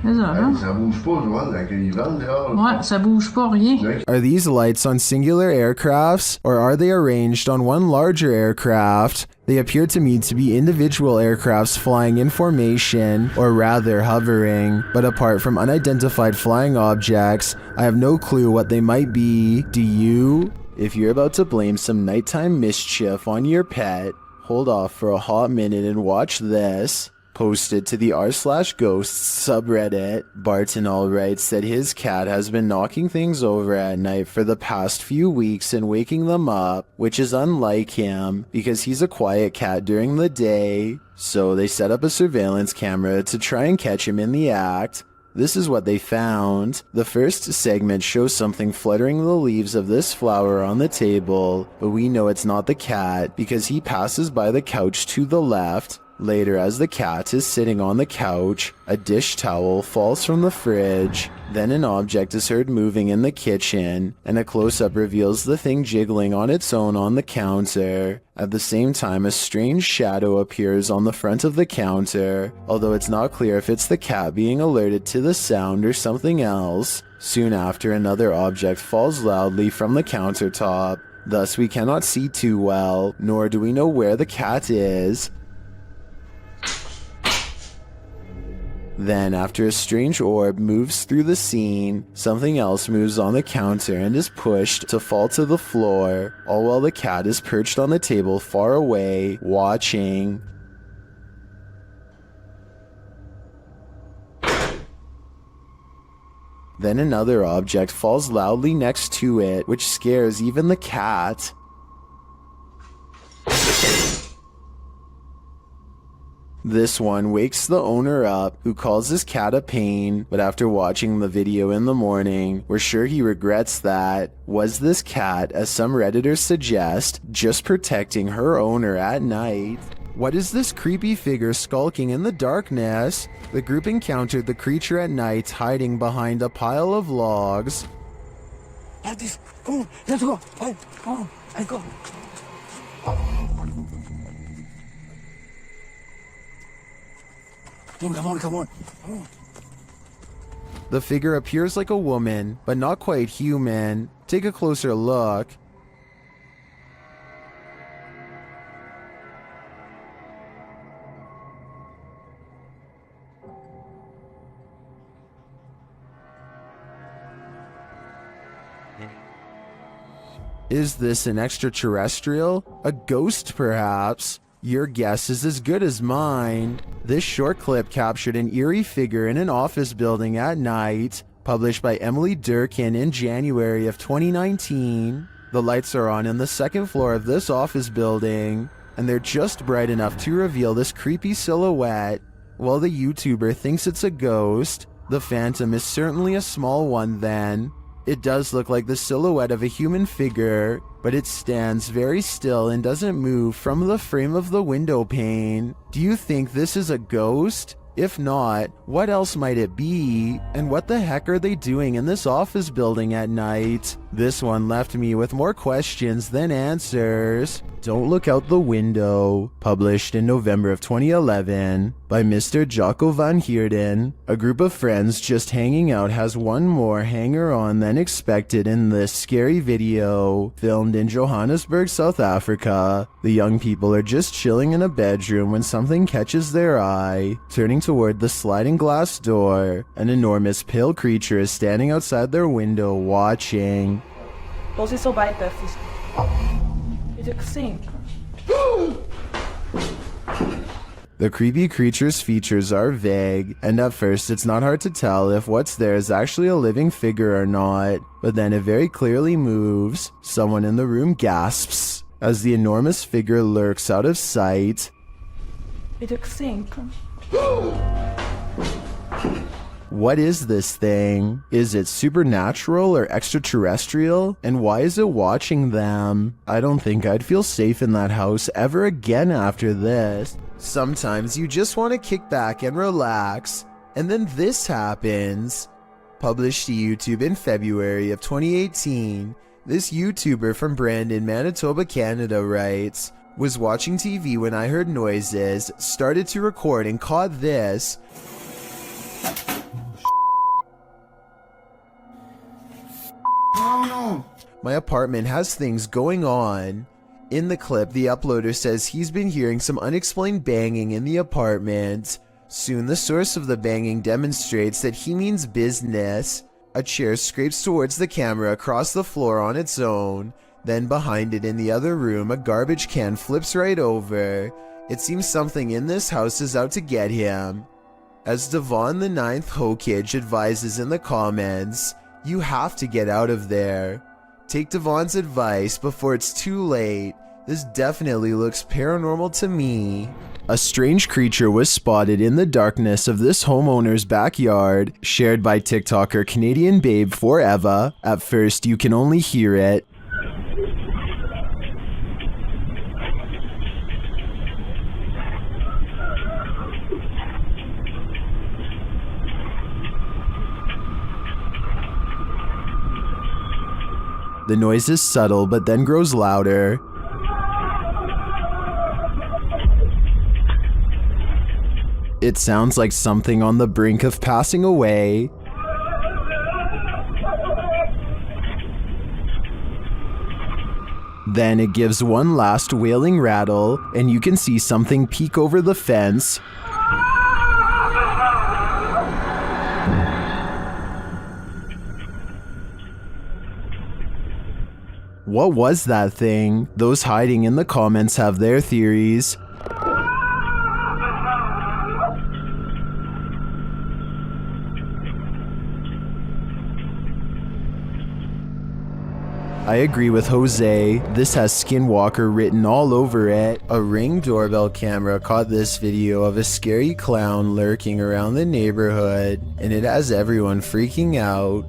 C'est ça, hein? Ça bouge pas, je vois, avec les vents dehors. Ouais, ça bouge pas, rien. Are these lights on singular aircrafts, or are they arranged on one larger aircraft? They appear to me to be individual aircrafts flying in formation, or rather hovering, but apart from unidentified flying objects, I have no clue what they might be. Do you? If you're about to blame some nighttime mischief on your pet, hold off for a hot minute and watch this. Posted to the r/ghosts subreddit, Barton writes that his cat has been knocking things over at night for the past few weeks and waking them up, which is unlike him because he's a quiet cat during the day. So they set up a surveillance camera to try and catch him in the act. This is what they found. The first segment shows something fluttering the leaves of this flower on the table, but we know it's not the cat because he passes by the couch to the left. Later, as the cat is sitting on the couch, a dish towel falls from the fridge. Then an object is heard moving in the kitchen, and a close-up reveals the thing jiggling on its own on the counter. At the same time, a strange shadow appears on the front of the counter, although it's not clear if it's the cat being alerted to the sound or something else. Soon after, another object falls loudly from the countertop. Thus, we cannot see too well, nor do we know where the cat is. Then, after a strange orb moves through the scene, something else moves on the counter and is pushed to fall to the floor, all while the cat is perched on the table far away, watching. Then another object falls loudly next to it, which scares even the cat. This one wakes the owner up, who calls his cat a pain, but after watching the video in the morning, we're sure he regrets that. Was this cat, as some Redditors suggest, just protecting her owner at night? What is this creepy figure skulking in the darkness? The group encountered the creature at night hiding behind a pile of logs. Come on, let's go. Come on, let's go. Come on. The figure appears like a woman, but not quite human. Take a closer look. Is this an extraterrestrial? A ghost, perhaps? Your guess is as good as mine. This short clip captured an eerie figure in an office building at night, published by Emily Durkin in January of 2019. The lights are on in the second floor of this office building, and they're just bright enough to reveal this creepy silhouette. While the YouTuber thinks it's a ghost, the phantom is certainly a small one then. It does look like the silhouette of a human figure, but it stands very still and doesn't move from the frame of the window pane. Do you think this is a ghost? If not, what else might it be? And what the heck are they doing in this office building at night? This one left me with more questions than answers. Don't Look Out the Window, published in November of 2011 by Mr. Jocko van Heerden. A group of friends just hanging out has one more hanger-on than expected in this scary video, filmed in Johannesburg, South Africa. The young people are just chilling in a bedroom when something catches their eye. Turning toward the sliding glass door, an enormous pale creature is standing outside their window watching. Você só vai ter sim. The creepy creature's features are vague, and at first it's not hard to tell if what's there is actually a living figure or not, but then it very clearly moves. Someone in the room gasps as the enormous figure lurks out of sight. What is this thing? Is it supernatural or extraterrestrial? And why is it watching them? I don't think I'd feel safe in that house ever again after this. Sometimes you just want to kick back and relax, and then this happens. Published to YouTube in February of 2018, this YouTuber from Brandon, Manitoba, Canada writes, "Was watching TV when I heard noises, started to record and caught this." going on? My apartment has things going on. In the clip, the uploader says he's been hearing some unexplained banging in the apartment. Soon, the source of the banging demonstrates that he means business. A chair scrapes towards the camera across the floor on its own. Then behind it in the other room, a garbage can flips right over. It seems something in this house is out to get him. As Devon the 9th Hokage advises in the comments, you have to get out of there. Take Devon's advice before it's too late. This definitely looks paranormal to me. A strange creature was spotted in the darkness of this homeowner's backyard, shared by TikToker Canadian Babe Forever. At first, you can only hear it. The noise is subtle but then grows louder. It sounds like something on the brink of passing away. Then it gives one last wailing rattle, and you can see something peek over the fence. What was that thing? Those hiding in the comments have their theories. I agree with Jose. This has Skinwalker written all over it. A Ring doorbell camera caught this video of a scary clown lurking around the neighborhood, and it has everyone freaking out.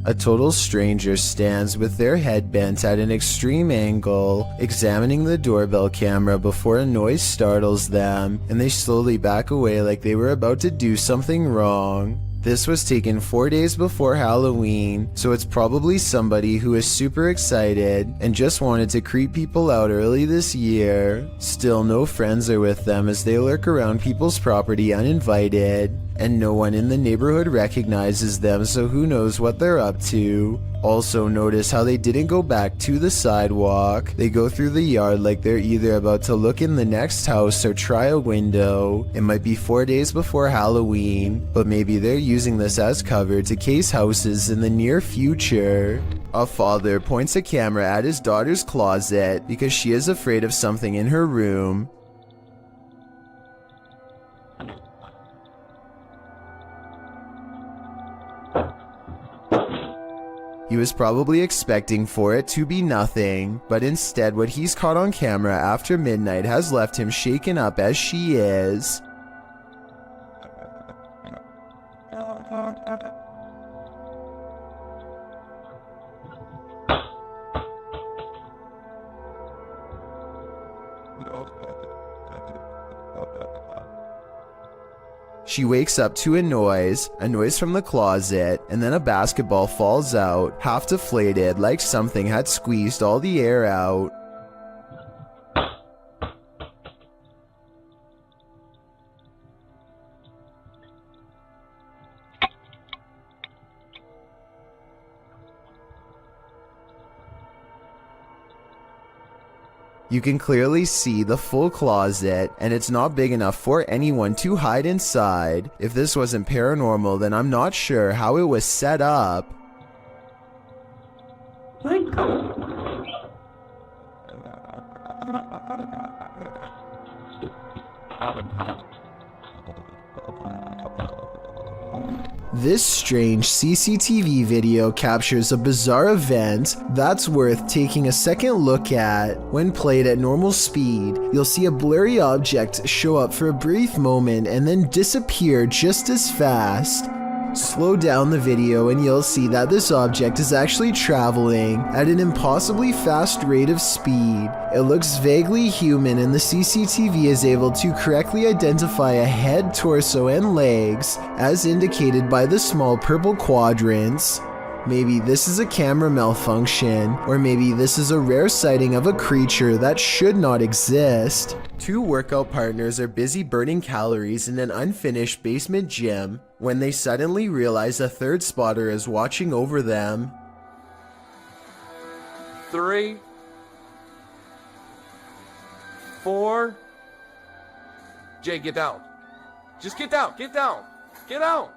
A total stranger stands with their head bent at an extreme angle, examining the doorbell camera before a noise startles them, and they slowly back away like they were about to do something wrong. This was taken 4 days before Halloween, so it's probably somebody who is super excited and just wanted to creep people out early this year. Still, no friends are with them as they lurk around people's property uninvited, and no one in the neighborhood recognizes them, so who knows what they're up to. Also, notice how they didn't go back to the sidewalk. They go through the yard like they're either about to look in the next house or try a window. It might be 4 days before Halloween, but maybe they're using this as cover to case houses in the near future. A father points a camera at his daughter's closet because she is afraid of something in her room. He was probably expecting for it to be nothing, but instead what he's caught on camera after midnight has left him shaken up as she is. She wakes up to a noise from the closet, and then a basketball falls out, half deflated like something had squeezed all the air out. You can clearly see the full closet, and it's not big enough for anyone to hide inside. If this wasn't paranormal, then I'm not sure how it was set up. This strange CCTV video captures a bizarre event that's worth taking a second look at. When played at normal speed, you'll see a blurry object show up for a brief moment and then disappear just as fast. Slow down the video and you'll see that this object is actually traveling at an impossibly fast rate of speed. It looks vaguely human, and the CCTV is able to correctly identify a head, torso, and legs, as indicated by the small purple quadrants. Maybe this is a camera malfunction, or maybe this is a rare sighting of a creature that should not exist. Two workout partners are busy burning calories in an unfinished basement gym when they suddenly realize a third spotter is watching over them. 3, 4. Jay, get down. Just get down, get down, get down.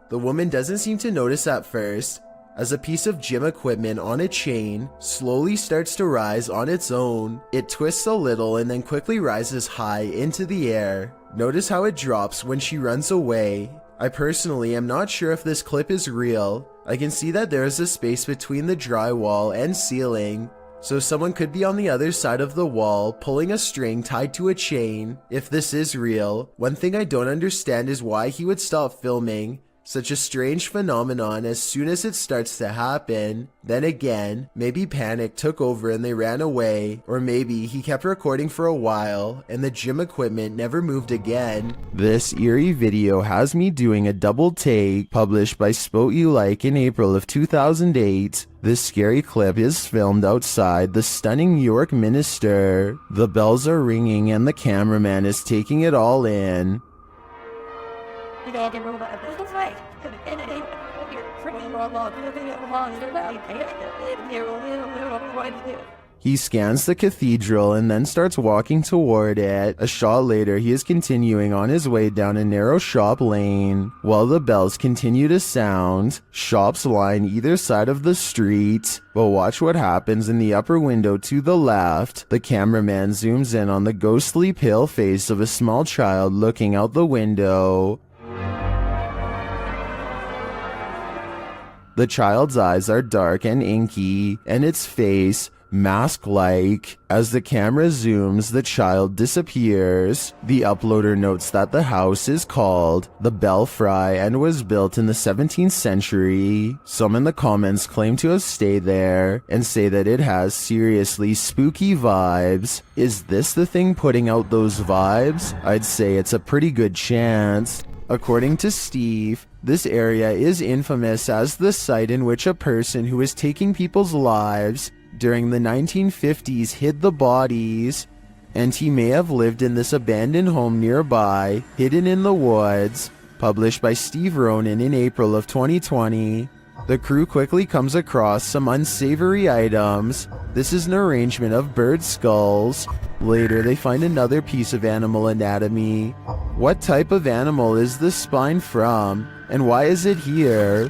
The woman doesn't seem to notice at first, as a piece of gym equipment on a chain slowly starts to rise on its own. It twists a little and then quickly rises high into the air. Notice how it drops when she runs away. I personally am not sure if this clip is real. I can see that there is a space between the drywall and ceiling, so someone could be on the other side of the wall pulling a string tied to a chain. If this is real, one thing I don't understand is why he would stop filming such a strange phenomenon as soon as it starts to happen. Then again, maybe panic took over and they ran away, or maybe he kept recording for a while and the gym equipment never moved again. This eerie video has me doing a double take, published by Spot You Like in April of 2008. This scary clip is filmed outside the stunning New York Minster. The bells are ringing and the cameraman is taking it all in. He scans the cathedral and then starts walking toward it. A shot later, he is continuing on his way down a narrow shop lane. While the bells continue to sound, shops line either side of the street. But watch what happens in the upper window to the left. The cameraman zooms in on the ghostly pale face of a small child looking out the window. The child's eyes are dark and inky, and its face mask-like. As the camera zooms, the child disappears. The uploader notes that the house is called the Belfry and was built in the 17th century. Some in the comments claim to have stayed there and say that it has seriously spooky vibes. Is this the thing putting out those vibes? I'd say it's a pretty good chance. According to Steve, this area is infamous as the site in which a person who was taking people's lives during the 1950s hid the bodies, and he may have lived in this abandoned home nearby, hidden in the woods. Published by Steve Ronan in April of 2020. The crew quickly comes across some unsavory items. This is an arrangement of bird skulls. Later, they find another piece of animal anatomy. What type of animal is this spine from, and why is it here?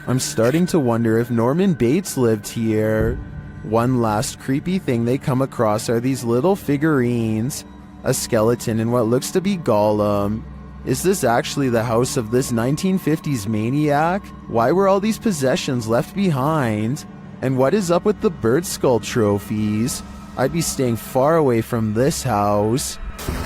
I'm starting to wonder if Norman Bates lived here. One last creepy thing they come across are these little figurines. A skeleton and what looks to be Gollum. Is this actually the house of this 1950s maniac? Why were all these possessions left behind? And what is up with the bird skull trophies? I'd be staying far away from this house.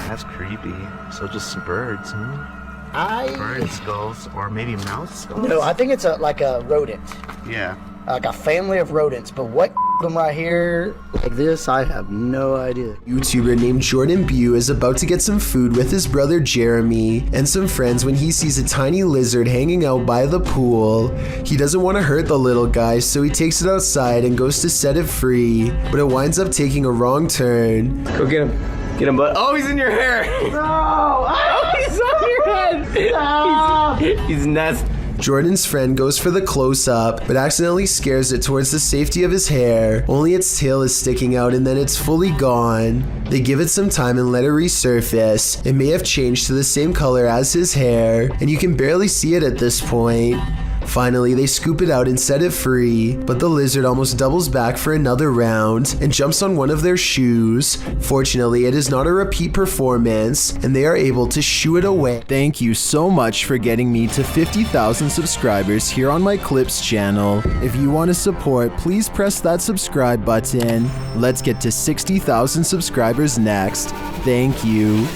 That's creepy. So just some birds, huh? Bird skulls, or maybe mouse skulls? No, I think it's like a rodent. Yeah. Like a family of rodents, but what them right here like this, I have no idea. YouTuber named Jordan Bew is about to get some food with his brother Jeremy and some friends when he sees a tiny lizard hanging out by the pool. He doesn't want to hurt the little guy, so he takes it outside and goes to set it free, but it winds up taking a wrong turn. Go get him. Get him, bud. Oh, he's in your hair. No! Oh, he's on your head. Stop! He's nuts. Jordan's friend goes for the close-up, but accidentally scares it towards the safety of his hair. Only its tail is sticking out and then it's fully gone. They give it some time and let it resurface. It may have changed to the same color as his hair, and you can barely see it at this point. Finally, they scoop it out and set it free, but the lizard almost doubles back for another round and jumps on one of their shoes. Fortunately, it is not a repeat performance, and they are able to shoo it away. Thank you so much for getting me to 50,000 subscribers here on my Clips channel. If you want to support, please press that subscribe button. Let's get to 60,000 subscribers next. Thank you.